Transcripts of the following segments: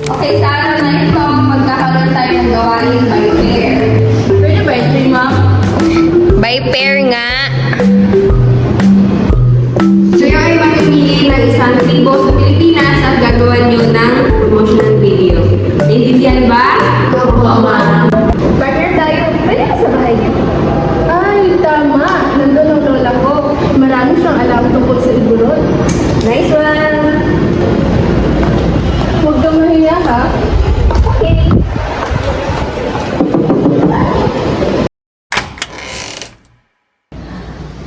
Okay, sa araw na ito, magkakaroon tayo ng gawain by pair. Pwede ba ito, ma'am? By pair nga. So, yung ay mamimili ng isang tribo sa Pilipinas at gagawa nyo ng promotional video. Naintindihan ba? Opo, ma'am. Partner tayo, pwede ka sa bahay niyo. Ay, tama. Nandun ang lola ko. Marami siyang alam tungkol sa igurot. Nice one! Huwag kang mahiya, ha? Okay.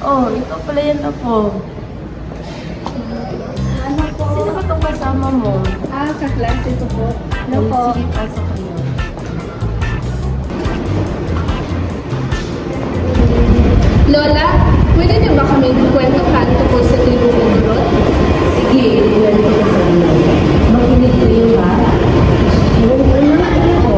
Oh, ikaw pala yan ako. Sino ba itong kasama mo? Kaklase ko po. Sige, pasok kayo. Lola, pwede niyo ba kami kwentuhan tungkol sa tribo ng Igorot? Sige, ilan ko sa inyo. Makinig kayo, ha? Huwag mo na ako.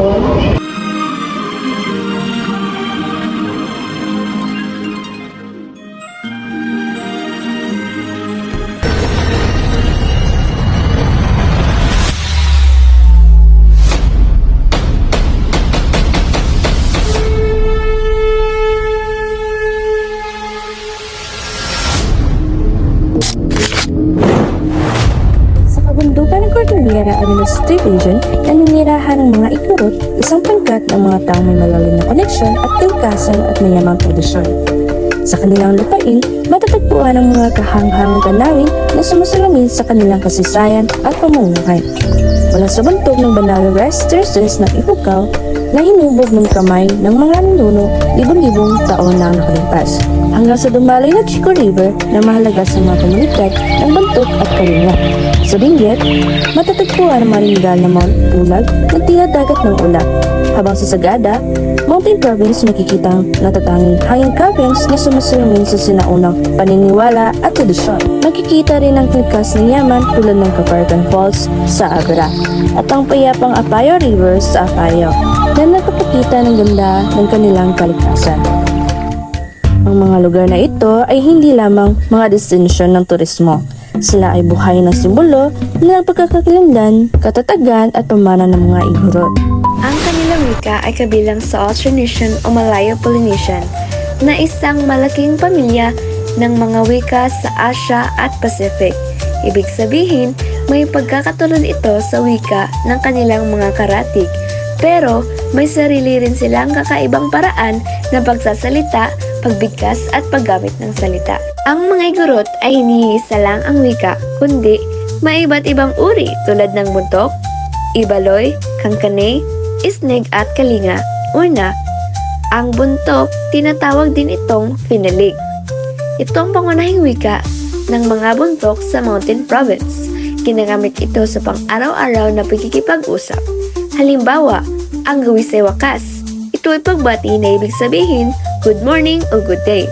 Sa kabundukan ng Cordillera Administrative Region, naninirahan ng mga Igorot, isang pangkat ng mga taong may malalim na koneksyon at kalikasan at mayamang tradisyon. Sa kanilang lupain, matatagpuan ang mga kahanghamang tanawin na sumasalamin sa kanilang kasaysayan at pamumuhay. Mula sa bantog ng Banal Restorations ng Ipukaw na hinubog ng kamay ng mga ninuno libon-libong taon na nakalipas, hanggang sa dumalay na Chico River na mahalaga sa mga komunidad ng Bantok at Kalinga. Sa Benguet, matatagpuan ang maringal na Mount Pulag na tila dagat ng ulap, habang sa Sagada, Mountain Province makikitang natatanging hanging caverns na sumasalamin sa sinaunang paniniwala at tradisyon. Makikita rin ang likas ng yaman tulad ng Caparcan Falls sa Abra at ang payapang Apayo River sa Apayo na nagpapakita ng ganda ng kanilang kalikasan. Ang mga lugar na ito ay hindi lamang mga destinasyon ng turismo. Sila ay buhay na simbolo ng pagkakakilanlan, katatagan at pamana ng mga Igorot. Ang kanilang wika ay kabilang sa Austronesian o Malayo-Polynesian na isang malaking pamilya ng mga wika sa Asia at Pacific. Ibig sabihin, may pagkakatulad ito sa wika ng kanilang mga karatig, pero may sarili rin silang kakaibang paraan na pagsasalita, pagbigkas at paggamit ng salita. Ang mga Igorot ay hindi isa lang ang wika, kundi may iba't ibang uri tulad ng Buntok, Ibaloy, Kangkanay, Isneg at Kalinga. Una, ang Buntok, tinatawag din itong Finalig. Ito ang pangunahing wika ng mga buntok sa Mountain Province. Ginagamit ito sa pang-araw-araw na pagkikipag-usap. Halimbawa, ang gawisay wakas. Ito ay pagbati na ibig sabihin, good morning o good day.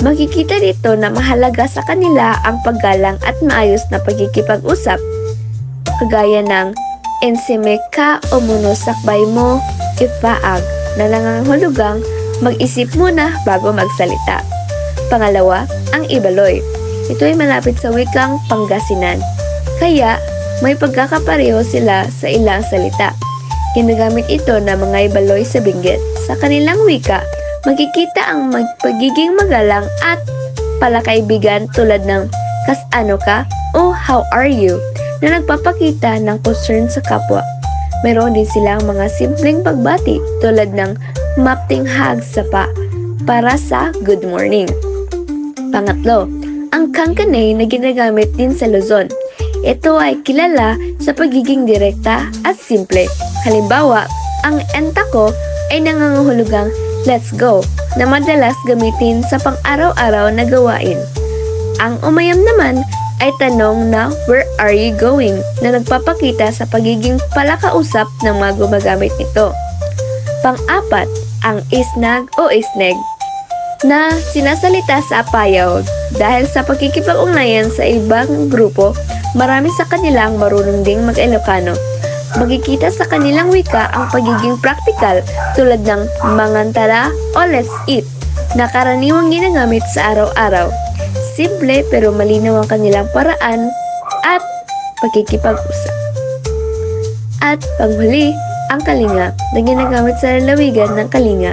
Makikita dito na mahalaga sa kanila ang paggalang at maayos na pagkikipag-usap. Kagaya ng ensime ka o munusakbay mo, ifaag, na nangangahulugang mag-isip muna bago magsalita. Pangalawa, ang Ibaloy. Ito ay malapit sa wikang Pangasinan. Kaya, may pagkakapareho sila sa ilang salita. Ginagamit ito ng mga Ibaloy sa Benguet. Sa kanilang wika, makikita ang pagiging magalang at palakaibigan tulad ng kas-ano ka o how are you na nagpapakita ng concern sa kapwa. Mayroon din silang mga simpleng pagbati tulad ng mapting hug sa para sa good morning. Pangatlo, ang Kangkanay na ginagamit din sa Luzon. Ito ay kilala sa pagiging direkta at simple. Halimbawa, ang entako ay nangangahulugang let's go na madalas gamitin sa pang-araw-araw na gawain. Ang umayam naman ay tanong na where are you going na nagpapakita sa pagiging palakausap ng mga gumagamit nito. Pang-apat, ang isnag o isneg na sinasalita sa Apayao dahil sa pagkikipag-ugnayan sa ibang grupo, marami sa kanilang marunong ding mag-Ilocano. Magkikita sa kanilang wika ang pagiging praktikal tulad ng mangantara o let's eat na karaniwang ginagamit sa araw-araw. Simple pero malinaw ang kanilang paraan at pagkikipag-usap. At panghuli, ang kalinga na ginagamit sa lalawigan ng Kalinga.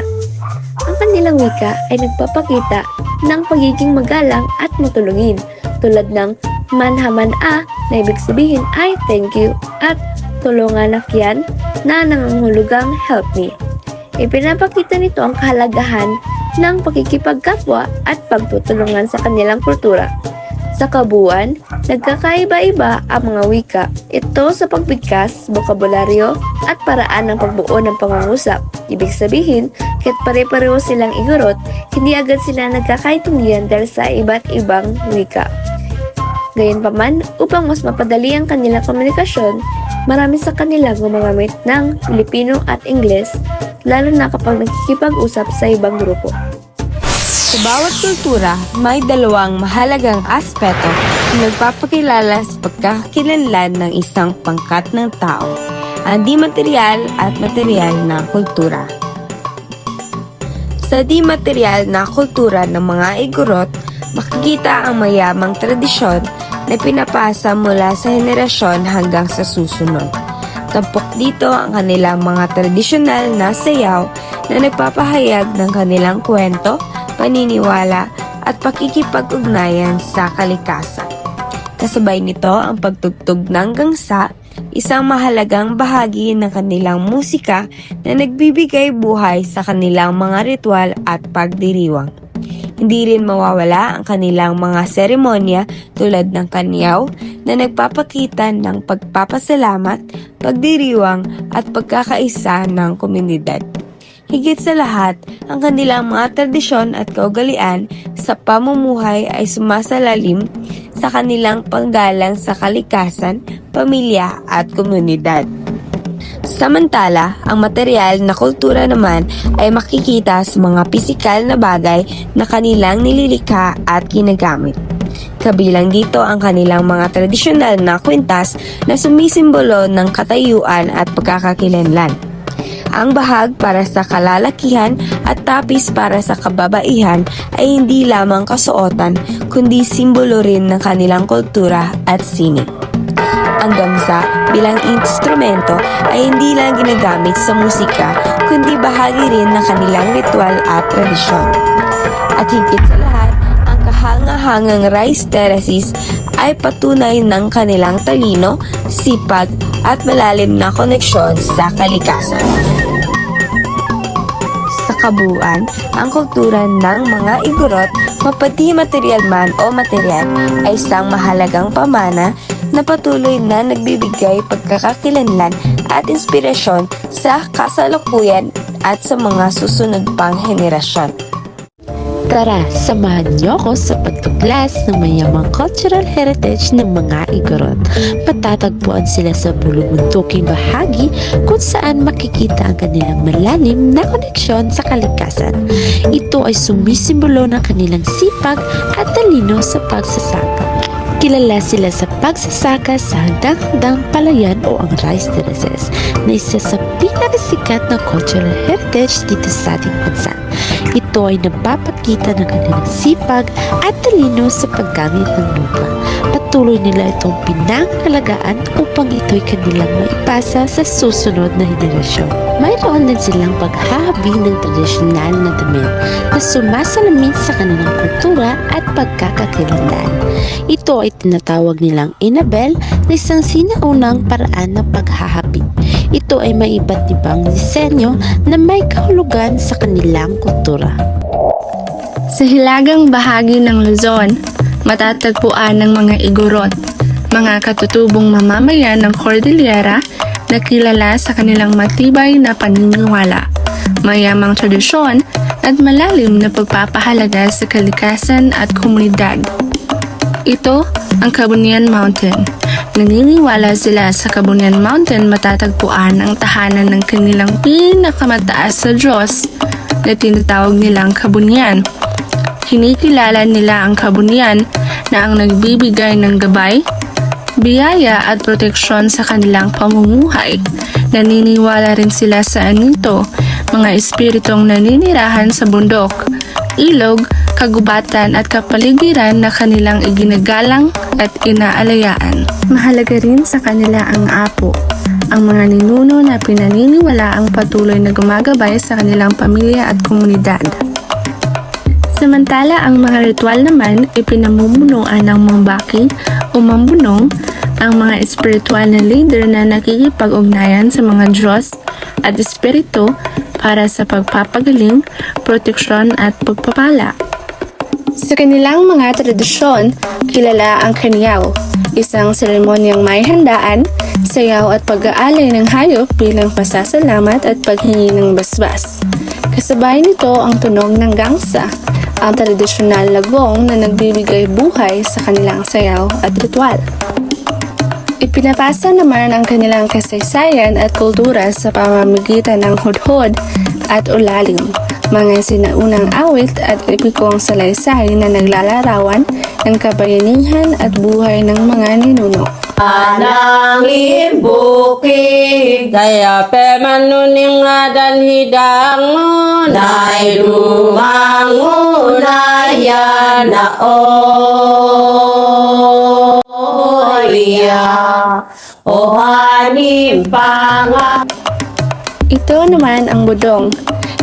Ang kanilang wika ay nagpapakita ng pagiging magalang at matulungin tulad ng manhaman-a na ibig sabihin ay thank you at tulungan nakyan na nangangahulugang help me. Ipinapakita nito ang kahalagahan ng pakikipagkapwa at pagtutulungan sa kanilang kultura. Sa kabuuan, nagkakaiba-iba ang mga wika. Ito sa pagbigkas, bokabularyo at paraan ng pagbuo ng pangungusap. Ibig sabihin, kahit pare-pareho silang igorot, hindi agad sila nagkakaintindihan dahil sa iba't ibang wika. Gayunpaman, upang mas mapadali ang kanilang komunikasyon, marami sa kanila gumagamit ng Pilipino at Ingles, lalo na kapag nakikipag-usap sa ibang grupo. Sa bawat kultura, may dalawang mahalagang aspeto na nagpapakilala sa pagkakakilanlan ng isang pangkat ng tao, ang di-material at material na kultura. Sa di-material na kultura ng mga Igorot, makikita ang mayamang tradisyon na pinapasa mula sa henerasyon hanggang sa susunod. Tampok dito ang kanilang mga tradisyonal na sayaw na nagpapahayag ng kanilang kwento, paniniwala at pakikipag-ugnayan sa kalikasan. Kasabay nito ang pagtugtog ng gangsa, isang mahalagang bahagi ng kanilang musika na nagbibigay buhay sa kanilang mga ritual at pagdiriwang. Hindi rin mawawala ang kanilang mga seremonya tulad ng kanyaw na nagpapakita ng pagpapasalamat, pagdiriwang at pagkakaisa ng komunidad. Higit sa lahat, ang kanilang mga tradisyon at kaugalian sa pamumuhay ay sumasalalim sa kanilang panggalang sa kalikasan, pamilya at komunidad. Samantala, ang material na kultura naman ay makikita sa mga pisikal na bagay na kanilang nililikha at ginagamit. Kabilang dito ang kanilang mga tradisyonal na kwintas na sumisimbolo ng katayuan at pagkakakilanlan. Ang bahag para sa kalalakihan at tapis para sa kababaihan ay hindi lamang kasuotan kundi simbolo rin ng kanilang kultura at sining. Ang gangsa bilang instrumento ay hindi lang ginagamit sa musika kundi bahagi rin ng kanilang ritual at tradisyon. At higit sa lahat, ang kahanga-hangang rice terraces ay patunay ng kanilang talino, sipag at malalim na koneksyon sa kalikasan. Sa kabuuan, ang kultura ng mga Igorot, mapati material man o material, ay isang mahalagang pamana na patuloy na nagbibigay pagkakakilanlan at inspirasyon sa kasalukuyan at sa mga susunod pang henerasyon. Tara, samahan niyo ako sa pagtuklas ng mayamang cultural heritage ng mga Igorot. Matatagpuan sila sa bulong-muntuking bahagi kung saan makikita ang kanilang malalim na koneksyon sa kalikasan. Ito ay sumisimbolo ng kanilang sipag at talino sa pagsasaka. Kilala sila sa pagsasaka sa hanggang-hanggang palayan o ang rice terraces na isa sa pinakasikat na cultural heritage dito sa ating bansa. Ito ay napapakita ng kanilang sipag at talino sa paggamit ng lupa. Patuloy nila itong pinangalagaan upang ito'y kanilang maipasa sa susunod na henerasyon. Mayroon din silang paghahabi ng tradisyonal na damit na sumasalamin sa kanilang kultura at pagkakakilanlan. Ito ay tinatawag nilang inabel na isang sinaunang paraan ng paghahabi. Ito ay may iba't ibang disenyo na may kahulugan sa kanilang kultura. Sa hilagang bahagi ng Luzon, matatagpuan ng mga Igorot, mga katutubong mamamayan ng Cordillera na kilala sa kanilang matibay na paniniwala, mayamang tradisyon at malalim na pagpapahalaga sa kalikasan at komunidad. Ito ang Kabunian Mountain. Naniniwala sila sa Kabunian Mountain matatagpuan ang tahanan ng kanilang pinakamataas sa Diyos na tinatawag nilang Kabunian. Kinikilala nila ang Kabunian na ang nagbibigay ng gabay, biyaya at proteksyon sa kanilang pamumuhay. Naniniwala rin sila sa aninto, mga espiritong naninirahan sa bundok, ilog, kagubatan at kapaligiran na kanilang iginagalang at inaalayaan. Mahalaga rin sa kanila ang apo, ang mga ninuno na pinaniniwala ang patuloy na gumagabay sa kanilang pamilya at komunidad. Samantala, ang mga ritual naman ay pinamumunuan ng mambaki o mambunong, ang mga espiritual na leader na nakikipag-ugnayan sa mga Diyos at espiritu para sa pagpapagaling, proteksyon at pagpapala. Sa kanilang mga tradisyon, kilala ang kanyaw, isang seremonyang may handaan, sayaw at pag-aalay ng hayop bilang pasasalamat at paghingi ng basbas. Kasabay nito ang tunog ng gangsa, ang tradisyonal na gong na nagbibigay buhay sa kanilang sayaw at ritual. Ipinapasa naman ang kanilang kasaysayan at kultura sa pamamagitan ng hudhod at ulalim, mga sinaunang awit at epikong salaysay na naglalarawan ng kabayanihan at buhay ng mga ninuno. Anang ibukid, Daya pe manuning adan hidang mo nay dumangunaya na oya, o hanim panga. Ito naman ang budong,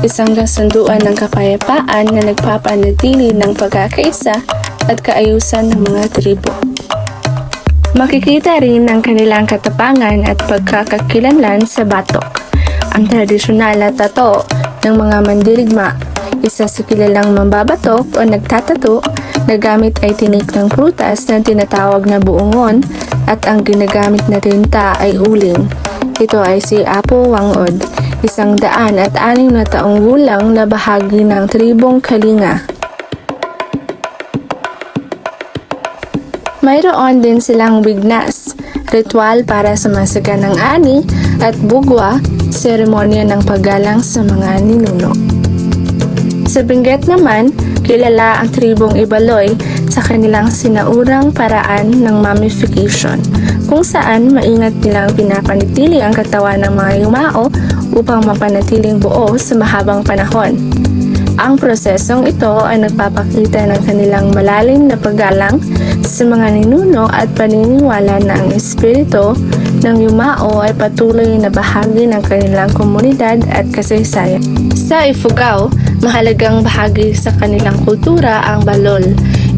isang kasunduan ng kapayapaan na nagpapanatili ng pagkakaisa at kaayusan ng mga tribo. Makikita rin ang kanilang katapangan at pagkakakilanlan sa batok, ang tradisyonal na tato ng mga mandirigma. Isa sa kilalang mambabatok o nagtatato na gamit ay tinik ng prutas na tinatawag na buongon at ang ginagamit na tinta ay uling. Ito ay si Apo Wangod, 106 na taong gulang na bahagi ng tribong Kalinga. Mayroon din silang bignas, ritual para sa masaganang ani at bugwa, seremonya ng paggalang sa mga ninuno. Sa Benguet naman, kilala ang tribong Ibaloy sa kanilang sinaurang paraan ng mummification, kung saan maingat nilang pinapanatili ang katawan ng mga yumao upang mapanatiling buo sa mahabang panahon. Ang prosesong ito ay nagpapakita ng kanilang malalim na paggalang sa mga ninuno at paniniwala na ang espiritu ng yumao ay patuloy na bahagi ng kanilang komunidad at kasaysayan. Sa Ifugao, mahalagang bahagi sa kanilang kultura ang balol,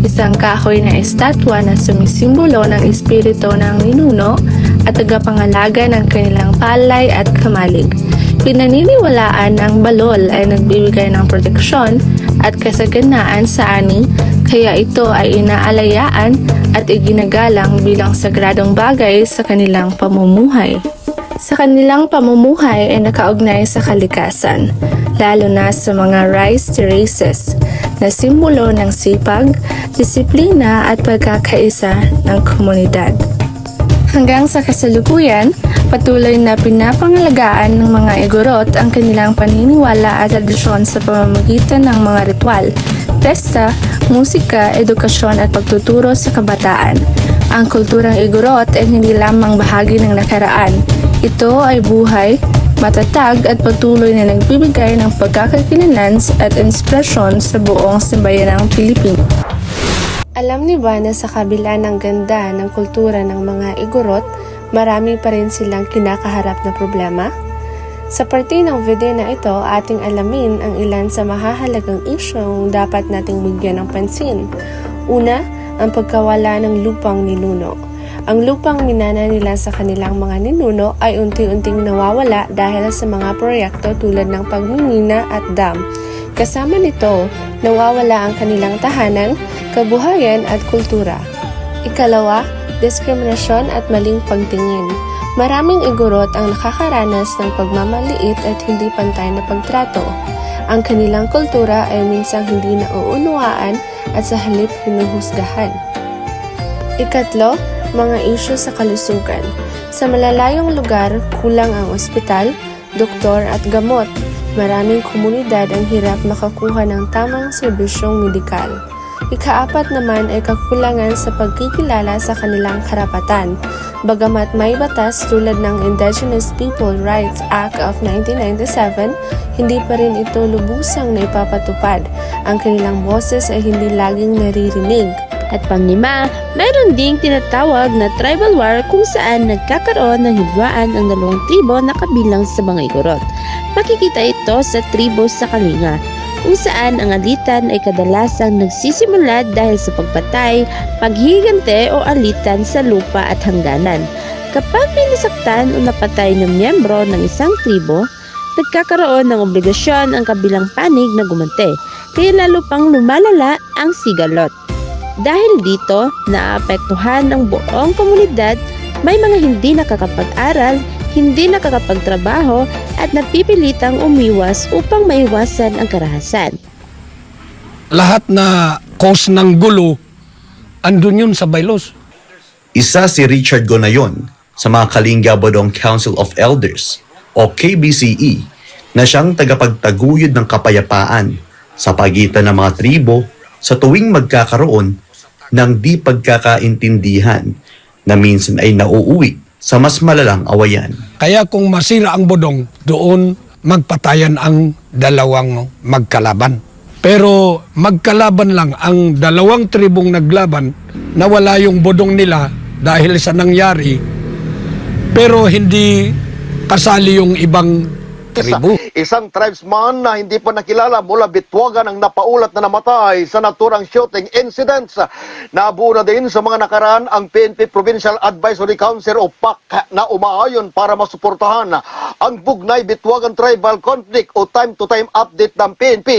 isang kahoy na estatwa na sumisimbolo ng espiritu ng ninuno at tagapangalaga ng kanilang palay at kamalig. Pinaniniwalaan ang balol ay nagbibigay ng proteksyon at kasaganaan sa ani, kaya ito ay inaalayaan at iginagalang bilang sagradong bagay sa kanilang pamumuhay. Sa kanilang pamumuhay ay nakaugnay sa kalikasan, lalo na sa mga rice terraces, na simbolo ng sipag, disiplina at pagkakaisa ng komunidad. Hanggang sa kasalukuyan, patuloy na pinapangalagaan ng mga Igorot ang kanilang paniniwala at tradisyon sa pamamagitan ng mga ritual, pesta, musika, edukasyon at pagtuturo sa kabataan. Ang kulturang Igorot ay hindi lamang bahagi ng nakaraan. Ito ay buhay, matatag at patuloy na nagbibigay ng pagkakakilanlan at inspirasyon sa buong sambayanang Pilipino. Alam niyo ba na sa kabila ng ganda ng kultura ng mga Igorot, marami pa rin silang kinakaharap na problema? Sa parte ng video na ito, ating alamin ang ilan sa mahahalagang isyong dapat nating bigyan ng pansin. Una, ang pagkawala ng lupang ninuno. Ang lupang minana nila sa kanilang mga ninuno ay unti-unting nawawala dahil sa mga proyekto tulad ng pagmimina at dam. Kasama nito, nawawala ang kanilang tahanan, kabuhayan at kultura. Ikalawa, diskriminasyon at maling pagtingin. Maraming Igorot ang nakakaranas ng pagmamaliit at hindi pantay na pagtrato. Ang kanilang kultura ay minsang hindi nauunawaan at sa halip hinuhusgahan. Ikatlo, mga isyu sa kalusugan. Sa malalayong lugar, kulang ang ospital, doktor at gamot. Maraming komunidad ang hirap makakuha ng tamang serbisyong medikal. Ikaapat naman ay kakulangan sa pagkikilala sa kanilang karapatan. Bagamat may batas tulad ng Indigenous People Rights Act of 1997, hindi pa rin ito lubusang naipapatupad. Ang kanilang boses ay hindi laging naririnig. At panglima, mayroon ding tinatawag na tribal war kung saan nagkakaroon ng hidwaan ang dalawang tribo na kabilang sa mga Igorot. Makikita ito sa tribo sa Kalinga, kung saan ang alitan ay kadalasang nagsisimula dahil sa pagpatay, paghihigante o alitan sa lupa at hangganan. Kapag may nasaktan o napatay na miyembro ng isang tribo, nagkakaroon ng obligasyon ang kabilang panig na gumante, kaya lalo pang lumalala ang sigalot. Dahil dito, naapektuhan ang buong komunidad, may mga hindi nakakapag-aral, hindi nakakapagtrabaho at napipilitang umiwas upang maiwasan ang karahasan. Lahat na cause ng gulo, andun yun sa bylaws. Isa si Richard Gonayon sa mga Kalinga Bodong Council of Elders o KBCE na siyang tagapagtaguyod ng kapayapaan sa pagitan ng mga tribo sa tuwing magkakaroon ng di pagkakaintindihan na minsan ay nauuwi sa mas malalang awayan. Kaya kung masira ang bodong, doon magpatayan ang dalawang magkalaban. Pero magkalaban lang ang dalawang tribong naglaban, nawala yung bodong nila dahil sa nangyari, pero hindi kasali yung ibang tribo. Isang tribesman na hindi pa nakilala mula Bitwagan ang napaulat na namatay sa naturang shooting incidents. Nabuo na din sa mga nakaraan ang PNP Provincial Advisory Council o PAC na umaayon para masuportahan ang Bugnay Bitwagan Tribal Conflict o time-to-time update ng PNP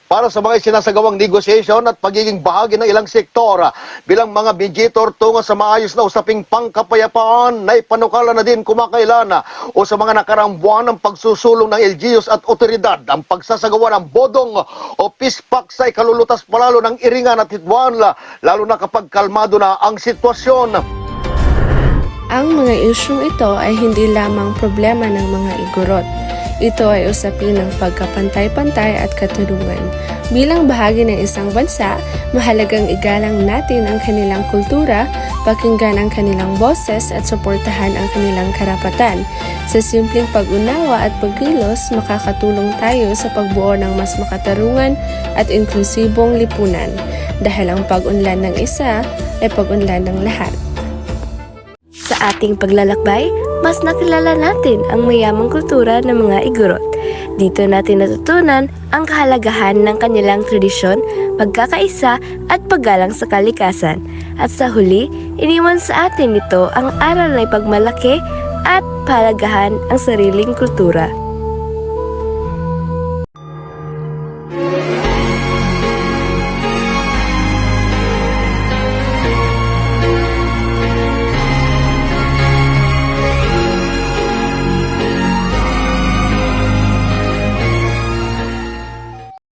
para sa mga sinasagawang negosasyon at pagiging bahagi ng ilang sektor bilang mga mediator tungo sa maayos na usaping pangkapayapaan na ipanukala na din kumakailan o sa mga nakarang buwan ng pagsusulong ng LGUs at otoridad ang pagsasagawa ng bodong o pispak sa ikalulutas palalo ng iringan at hidwaan lalo na kapag kalmado na ang sitwasyon. Ang mga isyong ito ay hindi lamang problema ng mga Igorot. Ito ay usapin ng pagkapantay-pantay at katarungan. Bilang bahagi ng isang bansa, mahalagang igalang natin ang kanilang kultura, pakinggan ang kanilang boses at suportahan ang kanilang karapatan. Sa simpleng pag-unawa at pagkilos, makakatulong tayo sa pagbuo ng mas makatarungan at inklusibong lipunan. Dahil ang pag-unlad ng isa ay pag-unlad ng lahat. Sa ating paglalakbay, mas nakilala natin ang mayamang kultura ng mga Igorot. Dito natin natutunan ang kahalagahan ng kanilang tradisyon, pagkakaisa at paggalang sa kalikasan. At sa huli, iniwan sa atin nito ang aral na ipagmalaki at pahalagahan ang sariling kultura.